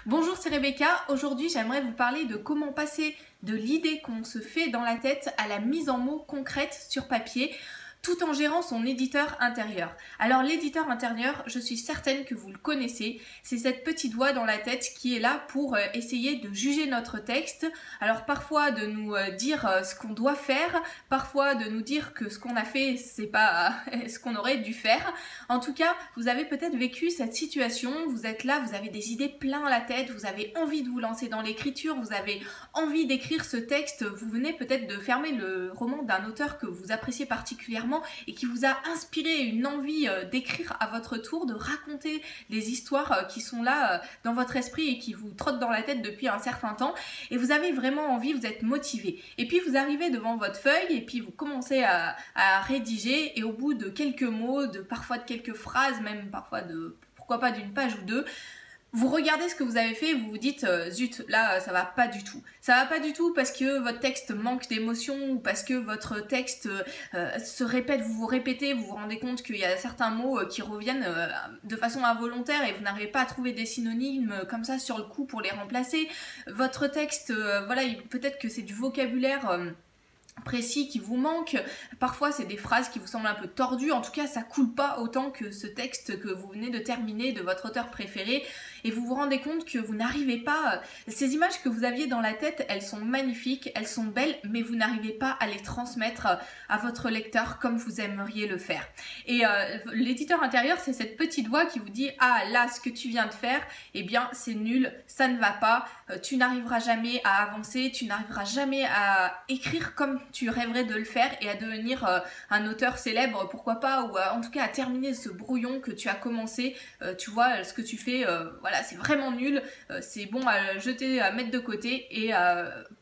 Bonjour, c'est Rebecca. Aujourd'hui, j'aimerais vous parler de comment passer de l'idée qu'on se fait dans la tête à la mise en mots concrète sur papier, tout en gérant son éditeur intérieur. Alors l'éditeur intérieur, je suis certaine que vous le connaissez, c'est cette petite voix dans la tête qui est là pour essayer de juger notre texte, alors parfois de nous dire ce qu'on doit faire, parfois de nous dire que ce qu'on a fait, c'est pas ce qu'on aurait dû faire. En tout cas, vous avez peut-être vécu cette situation, vous êtes là, vous avez des idées plein la tête, vous avez envie de vous lancer dans l'écriture, vous avez envie d'écrire ce texte, vous venez peut-être de fermer le roman d'un auteur que vous appréciez particulièrement et qui vous a inspiré une envie d'écrire à votre tour, de raconter des histoires qui sont là dans votre esprit et qui vous trottent dans la tête depuis un certain temps, et vous avez vraiment envie, vous êtes motivé. Et puis vous arrivez devant votre feuille et puis vous commencez à rédiger, et au bout de quelques mots, parfois de quelques phrases, même parfois de pourquoi pas d'une page ou deux, vous regardez ce que vous avez fait et vous vous dites zut, là ça va pas du tout. Ça va pas du tout parce que votre texte manque d'émotion, ou parce que votre texte se répète, vous vous répétez, vous vous rendez compte qu'il y a certains mots qui reviennent de façon involontaire et vous n'arrivez pas à trouver des synonymes comme ça sur le coup pour les remplacer. Votre texte, voilà, peut-être que c'est du vocabulaire précis qui vous manque, parfois c'est des phrases qui vous semblent un peu tordues, en tout cas ça coule pas autant que ce texte que vous venez de terminer de votre auteur préféré, et vous vous rendez compte que vous n'arrivez pas, ces images que vous aviez dans la tête, elles sont magnifiques, elles sont belles, mais vous n'arrivez pas à les transmettre à votre lecteur comme vous aimeriez le faire. Et l'éditeur intérieur, c'est cette petite voix qui vous dit « Ah là, ce que tu viens de faire, eh bien c'est nul, ça ne va pas, tu n'arriveras jamais à avancer, tu n'arriveras jamais à écrire comme tu rêverais de le faire et à devenir un auteur célèbre, pourquoi pas, ou en tout cas à terminer ce brouillon que tu as commencé, tu vois, ce que tu fais, voilà, c'est vraiment nul, c'est bon à jeter, à mettre de côté, et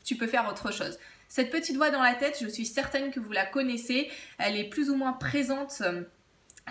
tu peux faire autre chose. » Cette petite voix dans la tête, je suis certaine que vous la connaissez, elle est plus ou moins présente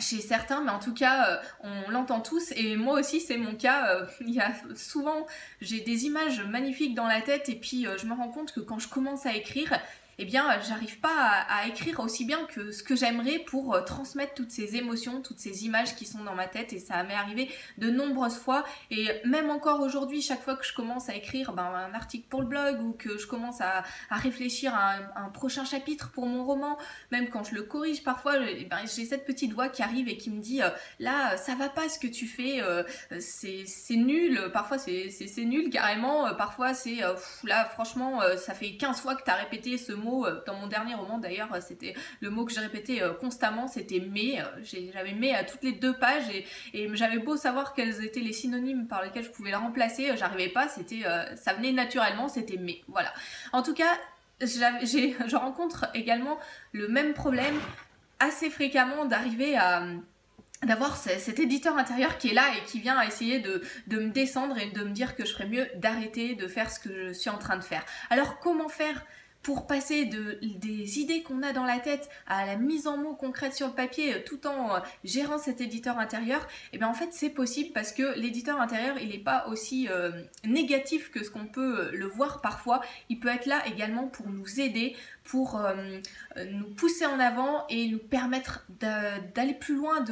chez certains, mais en tout cas on l'entend tous, et moi aussi c'est mon cas. Il y a souvent, j'ai des images magnifiques dans la tête, et puis je me rends compte que quand je commence à écrire, eh bien j'arrive pas à écrire aussi bien que ce que j'aimerais pour transmettre toutes ces émotions, toutes ces images qui sont dans ma tête, et ça m'est arrivé de nombreuses fois, et même encore aujourd'hui, chaque fois que je commence à écrire un article pour le blog, ou que je commence à réfléchir à un prochain chapitre pour mon roman, même quand je le corrige parfois, j'ai cette petite voix qui arrive et qui me dit là ça va pas ce que tu fais, c'est nul, parfois c'est nul carrément, parfois c'est là franchement ça fait 15 fois que tu as répété ce mot. Dans mon dernier roman d'ailleurs, c'était le mot que j'ai répété constamment, c'était mais, j'avais mais à toutes les 2 pages, et j'avais beau savoir quels étaient les synonymes par lesquels je pouvais le remplacer, j'arrivais pas, ça venait naturellement, c'était mais, voilà. En tout cas, je rencontre également le même problème assez fréquemment, d'arriver à d'avoir cet éditeur intérieur qui est là et qui vient essayer de me descendre et de me dire que je ferais mieux d'arrêter de faire ce que je suis en train de faire. Alors comment faire pour passer des idées qu'on a dans la tête à la mise en mots concrète sur le papier, tout en gérant cet éditeur intérieur? Et bien en fait c'est possible, parce que l'éditeur intérieur il n'est pas aussi négatif que ce qu'on peut le voir parfois. Il peut être là également pour nous aider, pour nous pousser en avant et nous permettre d'aller plus loin,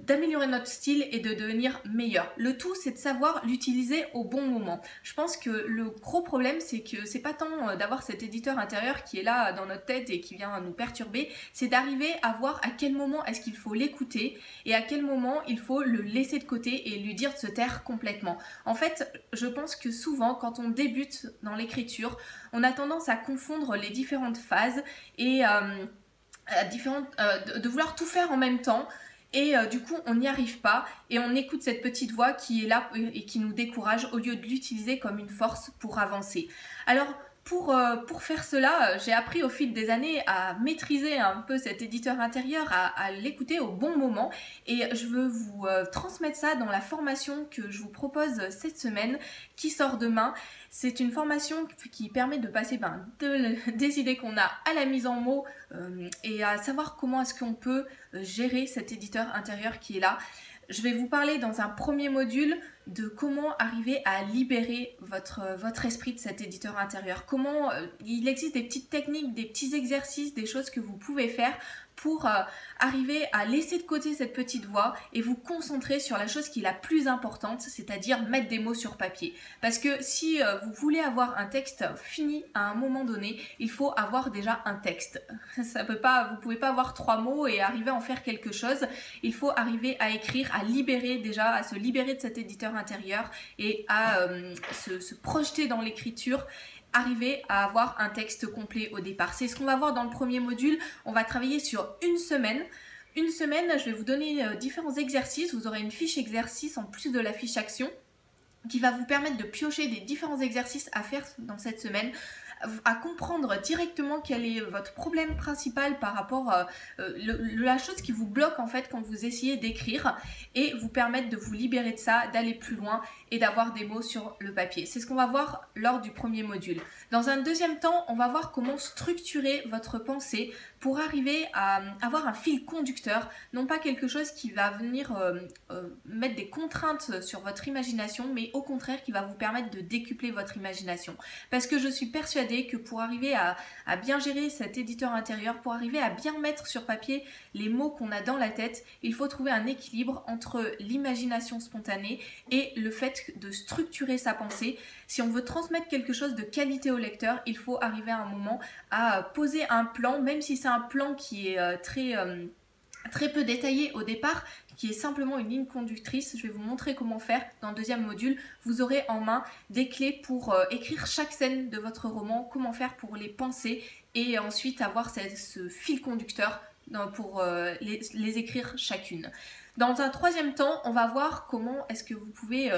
d'améliorer notre style et de devenir meilleur. Le tout c'est de savoir l'utiliser au bon moment. Je pense que le gros problème c'est que c'est pas tant d'avoir cet éditeur intérieur qui est là dans notre tête et qui vient nous perturber, c'est d'arriver à voir à quel moment est-ce qu'il faut l'écouter et à quel moment il faut le laisser de côté et lui dire de se taire complètement. En fait, je pense que souvent quand on débute dans l'écriture, on a tendance à confondre les différentes phases et de vouloir tout faire en même temps. Et du coup on n'y arrive pas, et on écoute cette petite voix qui est là et qui nous décourage, au lieu de l'utiliser comme une force pour avancer. Alors pour faire cela, j'ai appris au fil des années à maîtriser un peu cet éditeur intérieur, à l'écouter au bon moment, et je veux vous transmettre ça dans la formation que je vous propose cette semaine, qui sort demain. C'est une formation qui permet de passer des idées qu'on a à la mise en mots, et à savoir comment est-ce qu'on peut gérer cet éditeur intérieur qui est là. Je vais vous parler dans un premier module de comment arriver à libérer votre esprit de cet éditeur intérieur. Comment il existe des petites techniques, des petits exercices, des choses que vous pouvez faire pour arriver à laisser de côté cette petite voix et vous concentrer sur la chose qui est la plus importante, c'est-à-dire mettre des mots sur papier. Parce que si vous voulez avoir un texte fini à un moment donné, il faut avoir déjà un texte. Ça peut pas, vous pouvez pas avoir 3 mots et arriver à en faire quelque chose. Il faut arriver à écrire, à libérer déjà, à se libérer de cet éditeur intérieur et à se projeter dans l'écriture, arriver à avoir un texte complet au départ. C'est ce qu'on va voir dans le premier module. On va travailler sur une semaine. Une semaine, je vais vous donner différents exercices. Vous aurez une fiche exercice en plus de la fiche action qui va vous permettre de piocher des différents exercices à faire dans cette semaine, à comprendre directement quel est votre problème principal par rapport à la chose qui vous bloque en fait quand vous essayez d'écrire et vous permettre de vous libérer de ça, d'aller plus loin et d'avoir des mots sur le papier. C'est ce qu'on va voir lors du premier module. Dans un deuxième temps, on va voir comment structurer votre pensée pour arriver à avoir un fil conducteur, non pas quelque chose qui va venir mettre des contraintes sur votre imagination, mais au contraire qui va vous permettre de décupler votre imagination. Parce que je suis persuadée que pour arriver à bien gérer cet éditeur intérieur, pour arriver à bien mettre sur papier les mots qu'on a dans la tête, il faut trouver un équilibre entre l'imagination spontanée et le fait de structurer sa pensée. Si on veut transmettre quelque chose de qualité au lecteur, il faut arriver à un moment à poser un plan, même si c'est un plan qui est très peu détaillé au départ, qui est simplement une ligne conductrice. Je vais vous montrer comment faire dans le deuxième module. Vous aurez en main des clés pour écrire chaque scène de votre roman, comment faire pour les penser et ensuite avoir ce fil conducteur pour les écrire chacune. Dans un troisième temps, on va voir comment est-ce que vous pouvez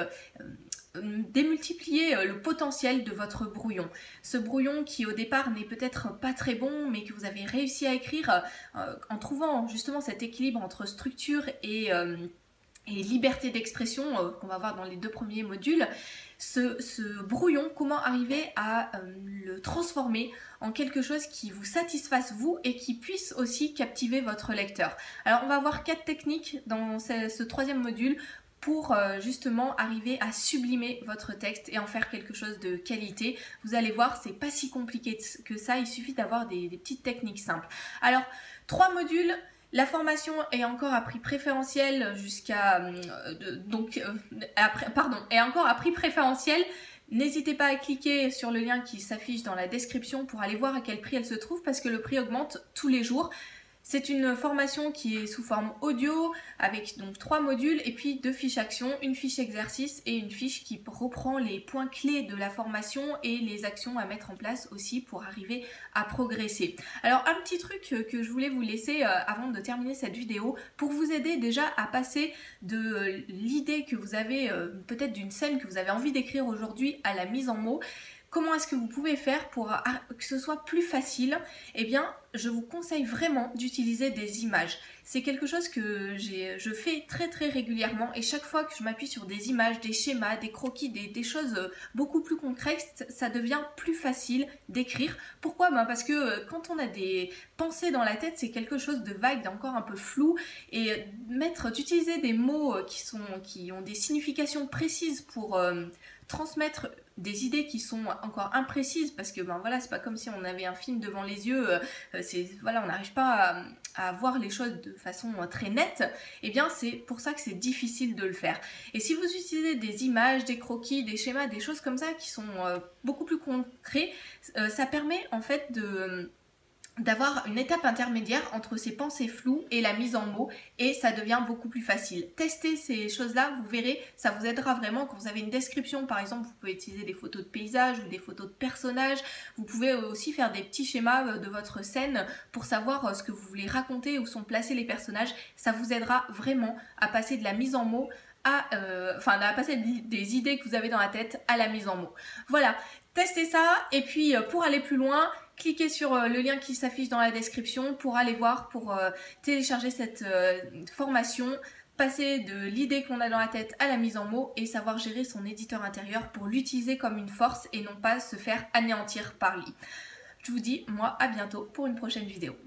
démultiplier le potentiel de votre brouillon. Ce brouillon qui au départ n'est peut-être pas très bon mais que vous avez réussi à écrire en trouvant justement cet équilibre entre structure et liberté d'expression qu'on va voir dans les 2 premiers modules. Ce brouillon, comment arriver à le transformer en quelque chose qui vous satisfasse vous et qui puisse aussi captiver votre lecteur. Alors on va voir 4 techniques dans ce troisième module pour justement arriver à sublimer votre texte et en faire quelque chose de qualité. Vous allez voir, c'est pas si compliqué que ça, il suffit d'avoir des petites techniques simples. Alors, 3 modules. La formation est encore à prix préférentiel jusqu'à est encore à prix préférentiel. N'hésitez pas à cliquer sur le lien qui s'affiche dans la description pour aller voir à quel prix elle se trouve parce que le prix augmente tous les jours. C'est une formation qui est sous forme audio avec donc 3 modules et puis 2 fiches actions, une fiche exercice et une fiche qui reprend les points clés de la formation et les actions à mettre en place aussi pour arriver à progresser. Alors un petit truc que je voulais vous laisser avant de terminer cette vidéo pour vous aider déjà à passer de l'idée que vous avez peut-être d'une scène que vous avez envie d'écrire aujourd'hui à la mise en mots. Comment est-ce que vous pouvez faire pour que ce soit plus facile? Eh bien, je vous conseille vraiment d'utiliser des images. C'est quelque chose que je fais très régulièrement et chaque fois que je m'appuie sur des images, des schémas, des croquis, des choses beaucoup plus concrètes, ça devient plus facile d'écrire. Pourquoi? Parce que quand on a des pensées dans la tête, c'est quelque chose de vague, d'encore un peu flou et d'utiliser des mots qui ont des significations précises pour transmettre des idées qui sont encore imprécises parce que voilà, c'est pas comme si on avait un film devant les yeux, voilà, on n'arrive pas à voir les choses de façon très nette. Et bien c'est pour ça que c'est difficile de le faire. Et si vous utilisez des images, des croquis, des schémas, des choses comme ça qui sont beaucoup plus concrets, ça permet en fait d'avoir une étape intermédiaire entre ces pensées floues et la mise en mots et ça devient beaucoup plus facile. Testez ces choses-là, vous verrez, ça vous aidera vraiment quand vous avez une description. Par exemple, vous pouvez utiliser des photos de paysages ou des photos de personnages. Vous pouvez aussi faire des petits schémas de votre scène pour savoir ce que vous voulez raconter, où sont placés les personnages. Ça vous aidera vraiment à passer de la mise en mots à passer des idées que vous avez dans la tête à la mise en mots. Voilà, testez ça et puis pour aller plus loin, cliquez sur le lien qui s'affiche dans la description pour aller voir, pour télécharger cette formation, passer de l'idée qu'on a dans la tête à la mise en mots et savoir gérer son éditeur intérieur pour l'utiliser comme une force et non pas se faire anéantir par lui. Je vous dis, moi, à bientôt pour une prochaine vidéo.